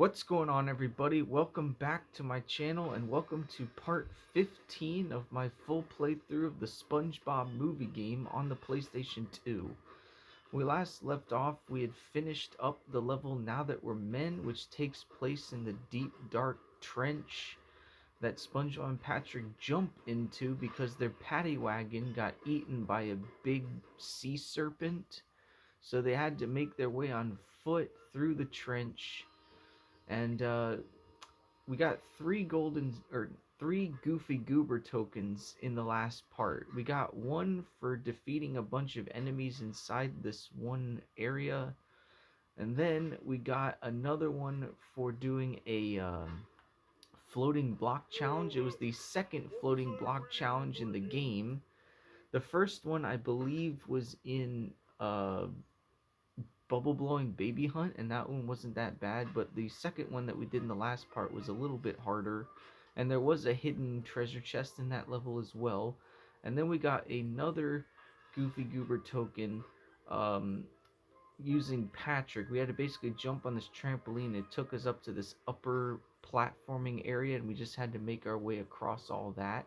What's going on, everybody? Welcome back to my channel and welcome to part 15 of my full playthrough of the Spongebob movie game on the PlayStation 2. We last left off, we had finished up the level Now That We're Men, which takes place in the deep dark trench that SpongeBob and Patrick jump into because their paddy wagon got eaten by a big sea serpent. So they had to make their way on foot through the trench, and we got three Goofy Goober tokens in the last part. We got one for defeating a bunch of enemies inside this one area, and then we got another one for doing a floating block challenge. It was the second floating block challenge in the game. The first one, I believe, was in bubble blowing baby hunt, and that one wasn't that bad, but the second one that we did in the last part was a little bit harder, and there was a hidden treasure chest in that level as well. And then we got another Goofy Goober token using Patrick. We had to basically jump on this trampoline. It took us up to this upper platforming area, and we just had to make our way across all that.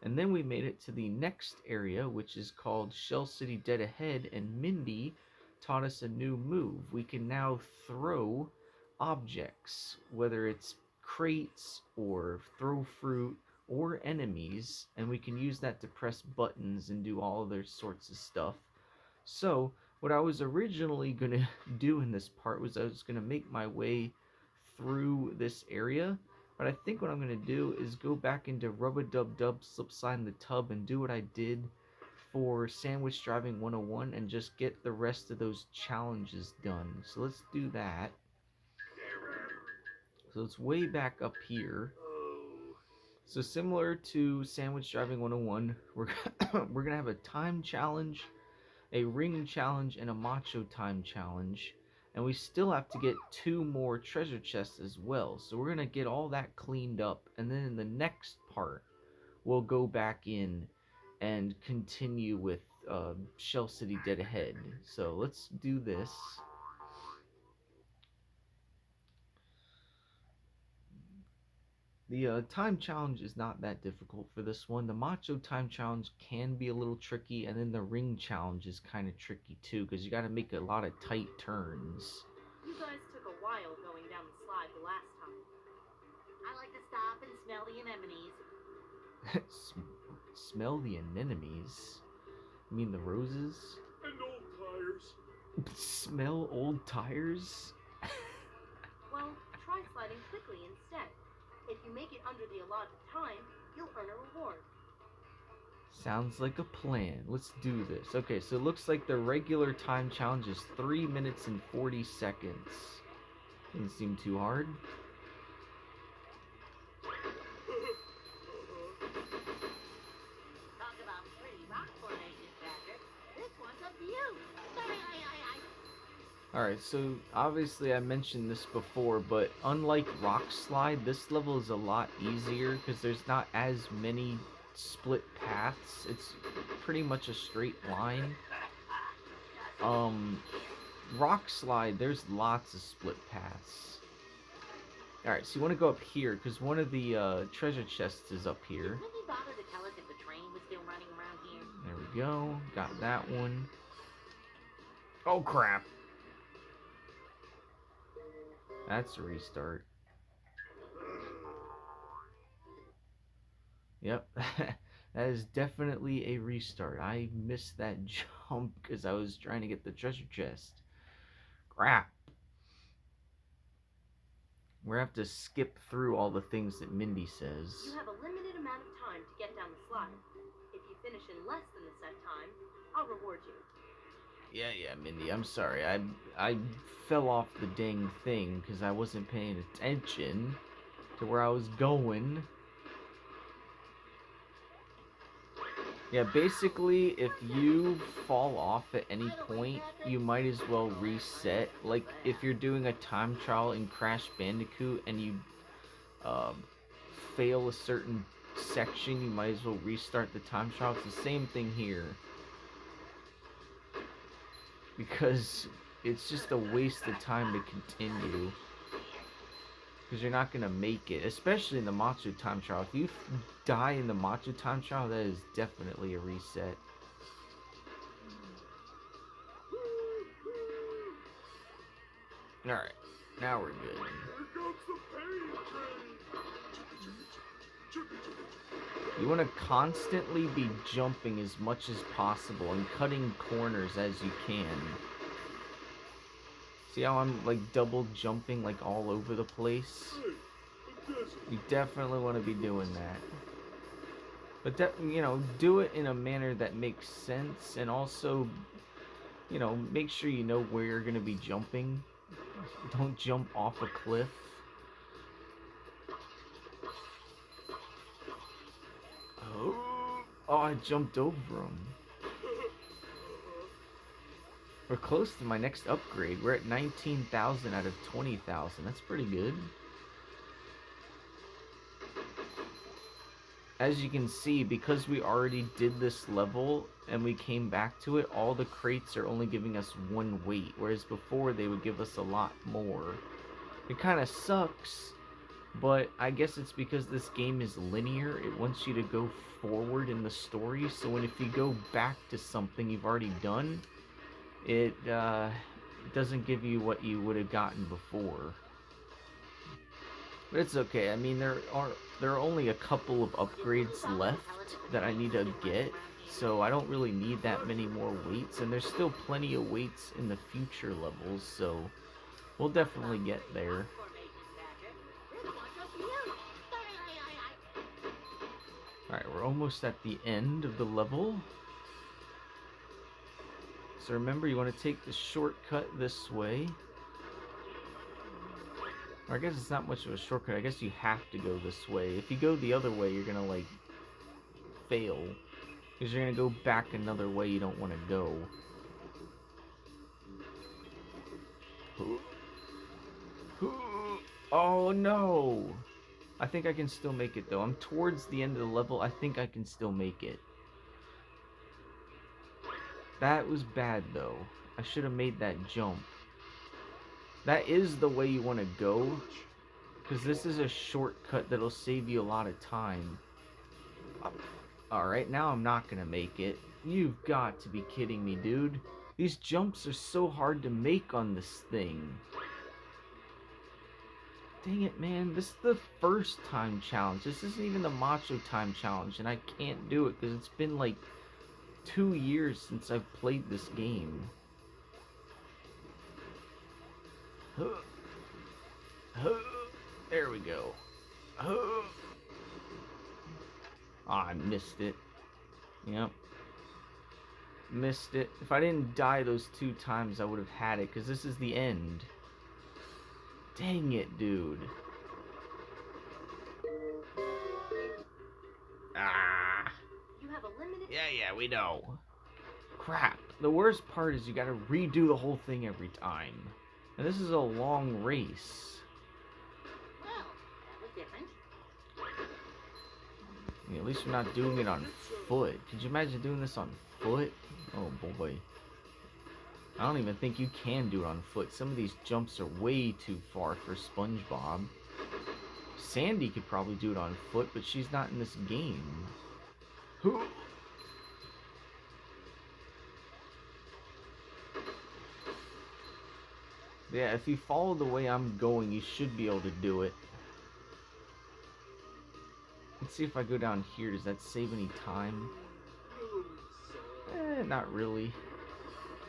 And then we made it to the next area, which is called Shell City Dead Ahead, and Mindy taught us a new move. We can now throw objects, whether it's crates or throw fruit or enemies, and we can use that to press buttons and do all other sorts of stuff. So what I was originally going to do in this part was I was going to make my way through this area, but I think what I'm going to do is go back into Rub-a-Dub-Dub Slip Slide in the Tub and do what I did for Sandwich Driving 101 and just get the rest of those challenges done. So let's do that. So it's way back up here. So similar to Sandwich Driving 101, we're we're going to have a time challenge, a ring challenge, and a macho time challenge. And we still have to get 2 more treasure chests as well. So we're going to get all that cleaned up. And then in the next part, we'll go back in and continue with Shell City Dead Ahead. So let's do this. The time challenge is not that difficult for this one. The macho time challenge can be a little tricky, and then the ring challenge is kind of tricky too, because you got to make a lot of tight turns. You guys took a while going down the slide the last time. I like to stop and smell the anemones. Smell the anemones? You mean the roses? And old tires. Smell old tires? Well, try sliding quickly instead. If you make it under the allotted time, you'll earn a reward. Sounds like a plan. Let's do this. Okay, so it looks like the regular time challenge is 3 minutes and 40 seconds. Doesn't seem too hard. Talk about pretty rock formations, Patrick. This one's up to you. Alright, so obviously I mentioned this before, but unlike Rock Slide, this level is a lot easier because there's not as many split paths. It's pretty much a straight line. Rock Slide, there's lots of split paths. Alright, so you want to go up here because one of the treasure chests is up here. Did Mindy bother to tell us if the train was still running around here? There we go. Got that one. Oh crap. That's a restart. Yep, that is definitely a restart. I missed that jump because I was trying to get the treasure chest. Crap. We're gonna have to skip through all the things that Mindy says. You have a limited amount of time to get down the slide. If you finish in less than the set time, I'll reward you. Yeah, Mindy, I'm sorry. I fell off the dang thing because I wasn't paying attention to where I was going. Yeah, basically, if you fall off at any point, you might as well reset. Like, if you're doing a time trial in Crash Bandicoot and you fail a certain section, you might as well restart the time trial. It's the same thing here. Because it's just a waste of time to continue. because you're not gonna make it, especially in the Macho Time Trial. If you die in the Macho Time Trial, that is definitely a reset. Alright, now we're good. Here comes the pain train. You want to constantly be jumping as much as possible and cutting corners as you can. See how I'm like double jumping like all over the place? Hey, a desert. You definitely want to be doing that. But you know, do it in a manner that makes sense, and also, you know, make sure you know where you're going to be jumping. Don't jump off a cliff. Oh, I jumped over him. We're close to my next upgrade. We're at 19,000 out of 20,000. That's pretty good. As you can see, because we already did this level and we came back to it, all the crates are only giving us 1 weight, whereas before they would give us a lot more. It kind of sucks, but I guess it's because this game is linear. It wants you to go forward in the story, so if you go back to something you've already done, it doesn't give you what you would have gotten before. But it's okay. I mean, there are only a couple of upgrades left that I need to get, so I don't really need that many more weights, and there's still plenty of weights in the future levels, so we'll definitely get there. Alright, we're almost at the end of the level. So remember, you want to take the shortcut this way. Or I guess it's not much of a shortcut. I guess you have to go this way. If you go the other way, you're gonna, like, fail. Because you're gonna go back another way you don't want to go. Oh, no! I think I can still make it, though. I'm towards the end of the level. I think I can still make it. That was bad, though. I should have made that jump. That is the way you want to go, because this is a shortcut that'll save you a lot of time. Alright, now I'm not going to make it. You've got to be kidding me, dude. These jumps are so hard to make on this thing. Dang it, man. This is the first time challenge. This isn't even the Macho Time challenge, and I can't do it because it's been like 2 years since I've played this game. There we go. Oh, I missed it. Yep. Missed it. If I didn't die those 2 times, I would have had it, because this is the end. Dang it, dude. Ah. You have a limited. Yeah, we know. Crap. The worst part is you gotta redo the whole thing every time. And this is a long race. Well, that was different. I mean, at least we're not doing it on foot. Could you imagine doing this on foot? Oh boy. I don't even think you can do it on foot. Some of these jumps are way too far for Spongebob. Sandy could probably do it on foot, but she's not in this game. Yeah, if you follow the way I'm going, you should be able to do it. Let's see if I go down here. Does that save any time? Not really.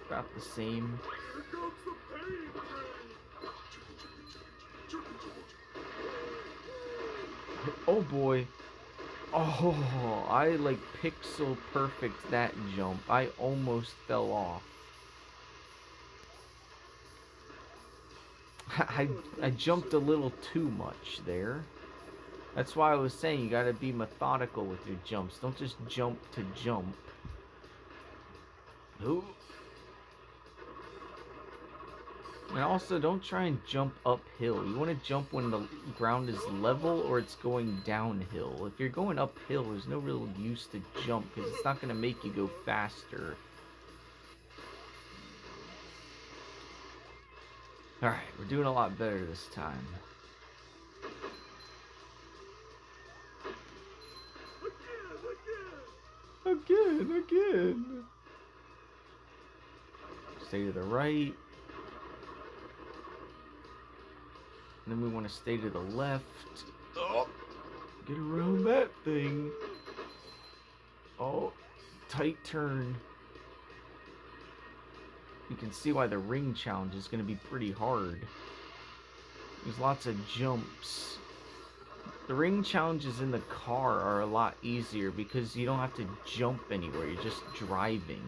About the same. Here comes the pain train. Oh boy. Oh, I like pixel perfect that jump. I almost fell off. I jumped a little too much there. That's why I was saying you gotta be methodical with your jumps. Don't just jump to jump. Ooh. And also, don't try and jump uphill. You want to jump when the ground is level or it's going downhill. If you're going uphill, there's no real use to jump because it's not going to make you go faster. Alright, we're doing a lot better this time. again. Stay to the right. And then we want to stay to the left. Oh, get around that thing. Oh, tight turn. You can see why the ring challenge is going to be pretty hard. There's lots of jumps. The ring challenges in the car are a lot easier because you don't have to jump anywhere. You're just driving.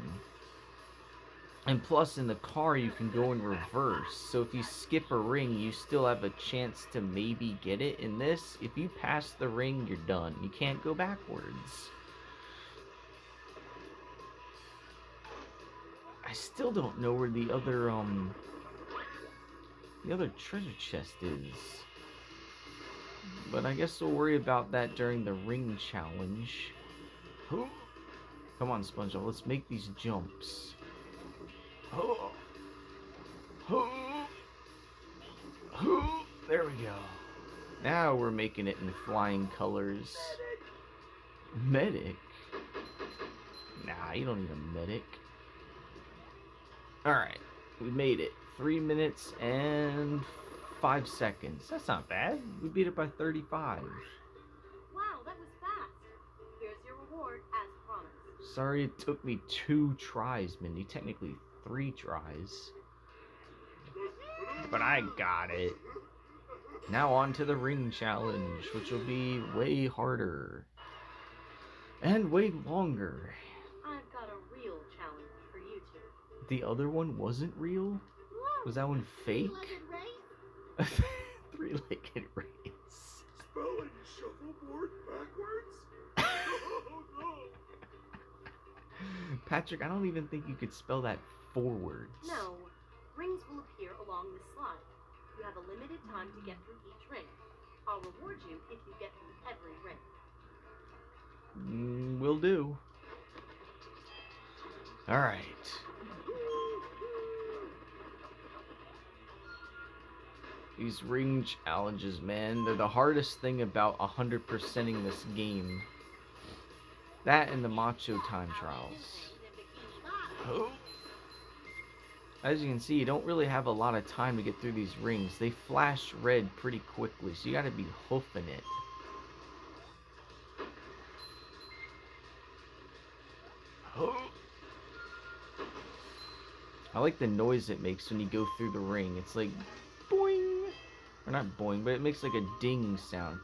And plus, in the car, you can go in reverse. So if you skip a ring, you still have a chance to maybe get it. In this, if you pass the ring, you're done. You can't go backwards. I still don't know where the other treasure chest is. But I guess we'll worry about that during the ring challenge. Come on, Spongebob, let's make these jumps. There we go. Now we're making it in flying colors. Medic? Nah, you don't need a medic. Alright, we made it. 3 minutes and 5 seconds. That's not bad. We beat it by 35. Wow, that was fast. Here's your reward, as promised. Sorry it took me 2 tries, Mindy. Technically 3 tries. But I got it. Now on to the ring challenge, which will be way harder. And way longer. I've got a real challenge for you two. The other one wasn't real? Whoa, Was that one fake? three-legged race? Three-legged race. Spelling shuffleboard backwards? Oh no! Patrick, I don't even think you could spell that forwards. No, rings will appear along this slide. You have a limited time to get through each ring. I'll reward you if you get through every ring. Will do. Alright. These ring challenges, man, they're the hardest thing about 100%ing this game. That and the Macho Time Trials. As you can see, you don't really have a lot of time to get through these rings. They flash red pretty quickly, so you gotta be hoofing it. I like the noise it makes when you go through the ring. It's like boing! Or not boing, but it makes like a ding sound.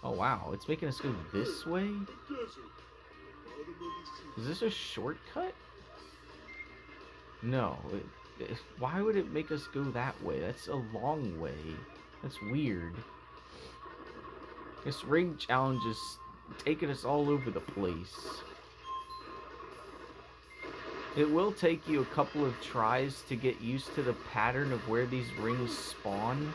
Oh wow, it's making us go this way? Is this a shortcut? No. Why would it make us go that way? That's a long way. That's weird. This ring challenge is taking us all over the place. It will take you a couple of tries to get used to the pattern of where these rings spawn.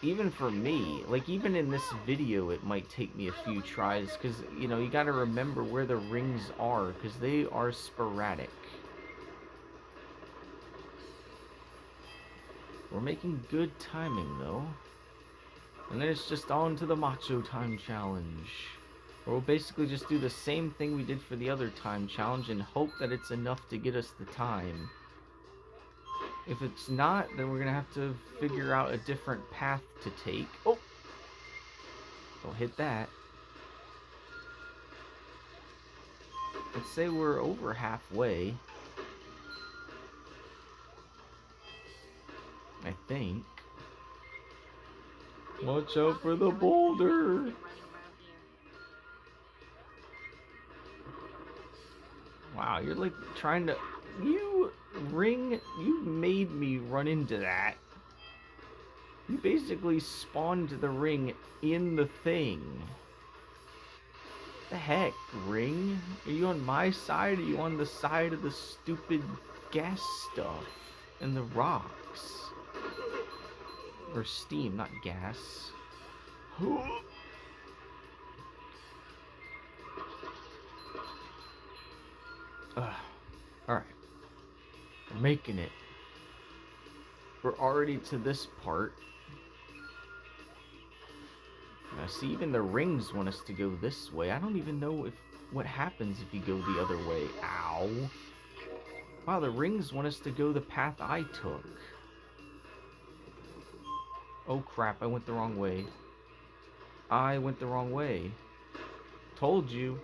Even for me, like even in this video, it might take me a few tries because, you know, you gotta remember where the rings are because they are sporadic. We're making good timing though. And then it's just on to the Macho Time Challenge. Where we'll basically just do the same thing we did for the other time challenge and hope that it's enough to get us the time. If it's not, then we're gonna have to figure out a different path to take. Oh! Don't hit that. Let's say we're over halfway. I think. Watch out for the boulder! Wow, you're like trying to... You made me run into that. You basically spawned the ring in the thing. What the heck, ring? Are you on my side or are you on the side of the stupid gas stuff and the rocks? Or steam, not gas. Alright. We're making it. We're already to this part. See, even the rings want us to go this way. I don't even know what happens if you go the other way. Ow. Wow, the rings want us to go the path I took. Oh crap, I went the wrong way. I went the wrong way. Told you.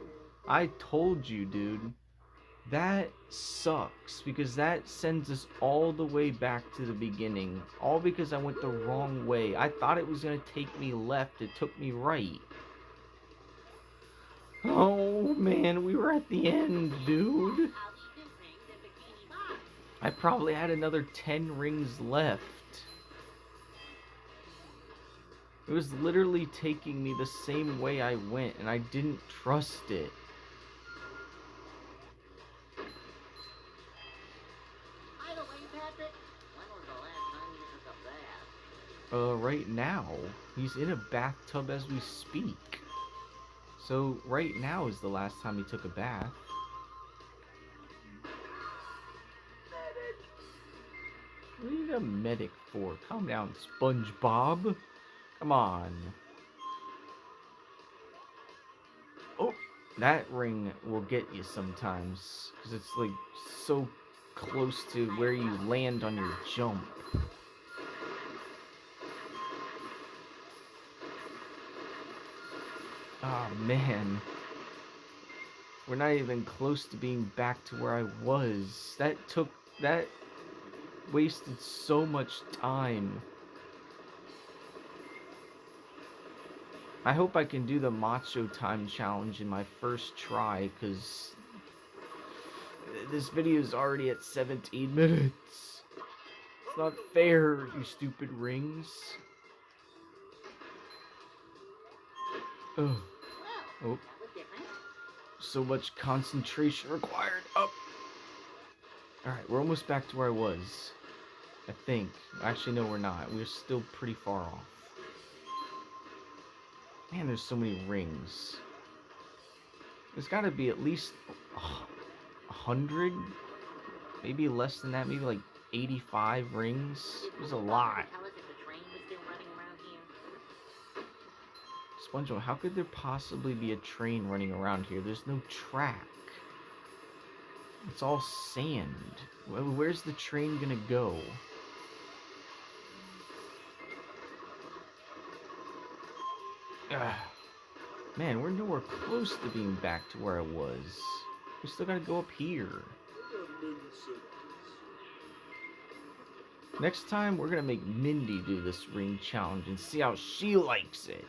I told you, dude. That sucks, because that sends us all the way back to the beginning. All because I went the wrong way. I thought it was going to take me left. It took me right. Oh, man, we were at the end, dude. I probably had another 10 rings left. It was literally taking me the same way I went, and I didn't trust it. Right now. He's in a bathtub as we speak. So, right now is the last time he took a bath. What do you need a medic for? Calm down, Spongebob. Come on. Oh, that ring will get you sometimes. Because it's like so close to where you land on your jump. Oh man. We're not even close to being back to where I was. That wasted so much time. I hope I can do the macho time challenge in my first try, because this video is already at 17 minutes. It's not fair, you stupid rings. Oh. Oh. So much concentration required. Up. Alright, we're almost back to where I was. I think. Actually, no, we're not. We're still pretty far off. Man, there's so many rings. There's got to be at least 100? Maybe less than that. Maybe like 85 rings. There's a lot. SpongeBob, how could there possibly be a train running around here? There's no track. It's all sand. Where's the train gonna go? Ugh. Man, we're nowhere close to being back to where I was. We still gotta go up here. Next time, we're gonna make Mindy do this ring challenge and see how she likes it.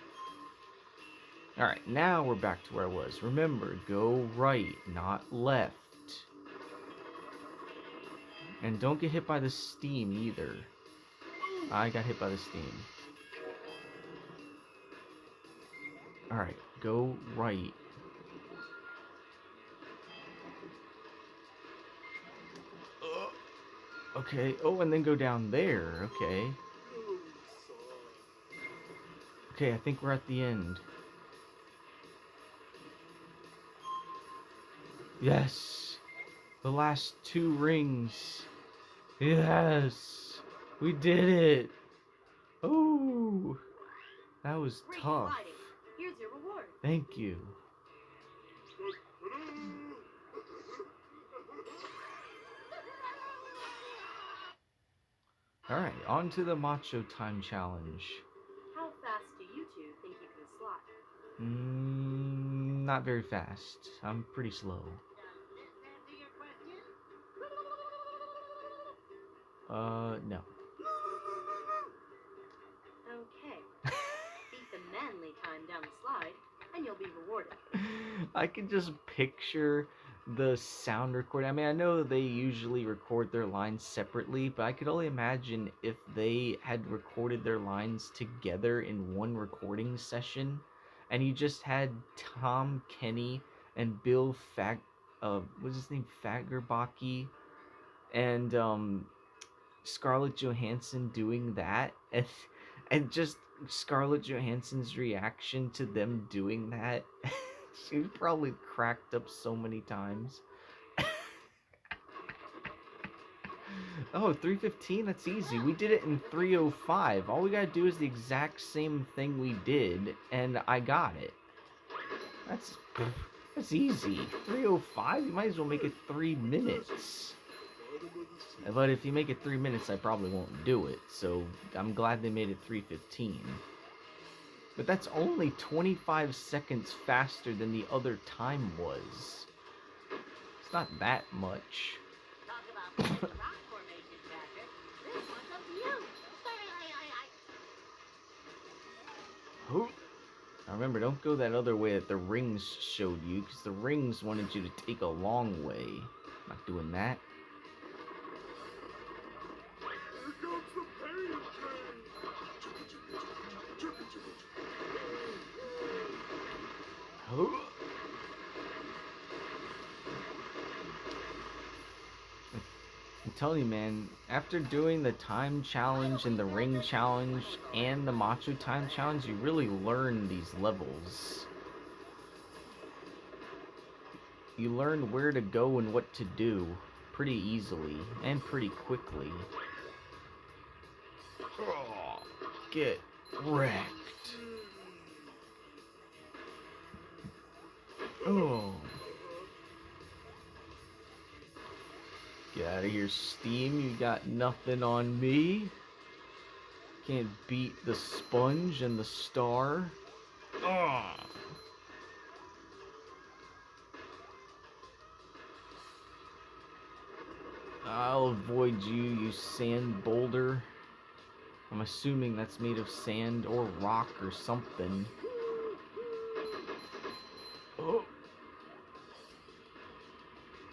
Alright, now we're back to where I was. Remember, go right, not left. And don't get hit by the steam either. I got hit by the steam. Alright, go right. Okay, oh, and then go down there. Okay. Okay, I think we're at the end. Yes! The last 2 rings. Yes! We did it! Oh! That was tough. Here's your reward. Thank you. Alright, on to the Macho Time Challenge. How fast do you two think you can slide? Not very fast. I'm pretty slow. Does this answer your question? No. Okay. Beat the manly time down the slide, and you'll be rewarded. I can just picture the sound recording. I mean, I know they usually record their lines separately, but I could only imagine if they had recorded their lines together in one recording session, and you just had Tom Kenny and Bill what's his name, Fagerbaki, and Scarlett Johansson doing that, and just Scarlett Johansson's reaction to them doing that. She probably cracked up so many times. Oh, 3:15? That's easy. We did it in 3:05. All we gotta do is the exact same thing we did, and I got it. That's that's easy. 3:05? You might as well make it 3 minutes. But if you make it 3 minutes, I probably won't do it. So I'm glad they made it 3:15. But that's only 25 seconds faster than the other time was. It's not that much. Talk about playing rock formation, Patrick. This one's up to you. Oh. Now remember, don't go that other way that the rings showed you, because the rings wanted you to take a long way. Not doing that. Here comes the pain train. Oh. I'm telling you, man, after doing the time challenge and the ring challenge and the macho time challenge, you really learn these levels. You learn where to go and what to do pretty easily and pretty quickly. Oh, get wrecked. Oh. Get out of here, Steam. You got nothing on me. Can't beat the sponge and the star. Oh. I'll avoid you, you sand boulder. I'm assuming that's made of sand or rock or something. Oh.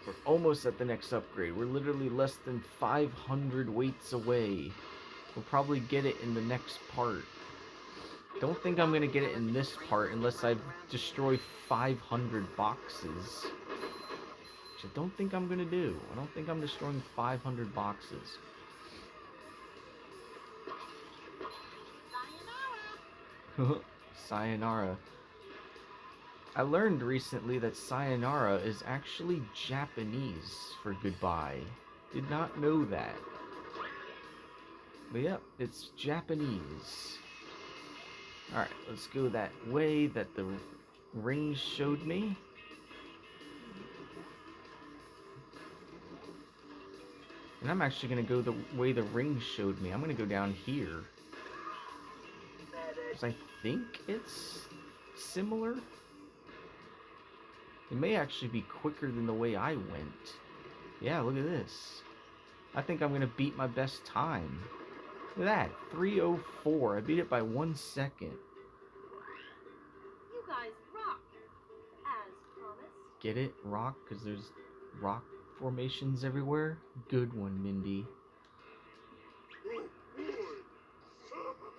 We're almost at the next upgrade. We're literally less than 500 weights away. We'll probably get it in the next part. Don't think I'm gonna get it in this part unless I destroy 500 boxes. Which I don't think I'm gonna do. I don't think I'm destroying 500 boxes. Sayonara. I learned recently that sayonara is actually Japanese for goodbye. Did not know that. But yep, it's Japanese. Alright, let's go that way that the rings showed me. And I'm actually going to go the way the rings showed me. I'm going to go down here. Because I think it's similar. It may actually be quicker than the way I went. Yeah, look at this. I think I'm going to beat my best time. Look at that, 3:04. I beat it by 1 second. You guys rock, as promised. Get it? Rock? Because there's rock formations everywhere? Good one, Mindy. Oh boy.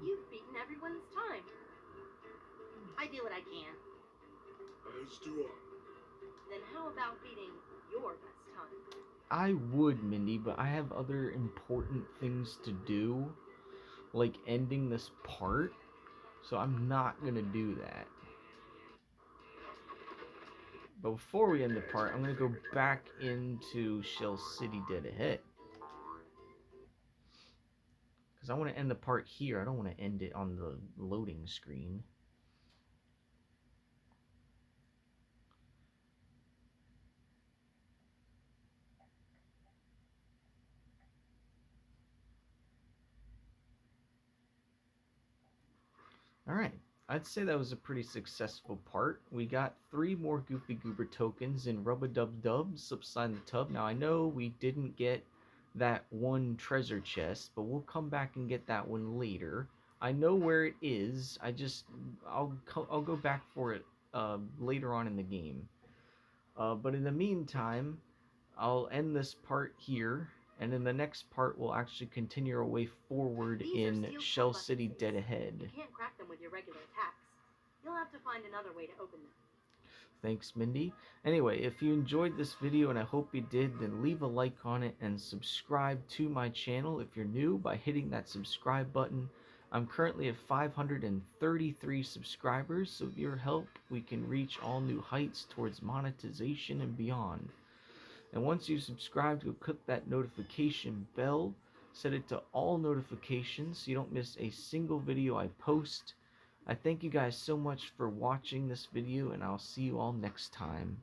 You've beaten everyone's time. I do what I can. As do I. Then how about beating your best time? I would, Mindy, but I have other important things to do, like ending this part, so I'm not gonna do that. But before we end the part, I'm gonna go back into Shell City Dead Ahead. Because I want to end the part here. I don't want to end it on the loading screen. Alright, I'd say that was a pretty successful part. We got 3 more Goofy Goober tokens in Rub-a-Dub-Dub, Subside the Tub. Now I know we didn't get that one treasure chest, but we'll come back and get that one later. I know where it is. I'll go back for it later on in the game. But in the meantime, I'll end this part here, and in the next part we'll actually continue our way forward in Shell City Dead Ahead. You can't crack them with your regular attacks. You'll have to find another way to open them. Thanks, Mindy. Anyway, if you enjoyed this video, and I hope you did, then leave a like on it and subscribe to my channel if you're new by hitting that subscribe button. I'm currently at 533 subscribers, so with your help, we can reach all new heights towards monetization and beyond. And once you subscribe, you'll click that notification bell, set it to all notifications so you don't miss a single video I post. I thank you guys so much for watching this video, and I'll see you all next time.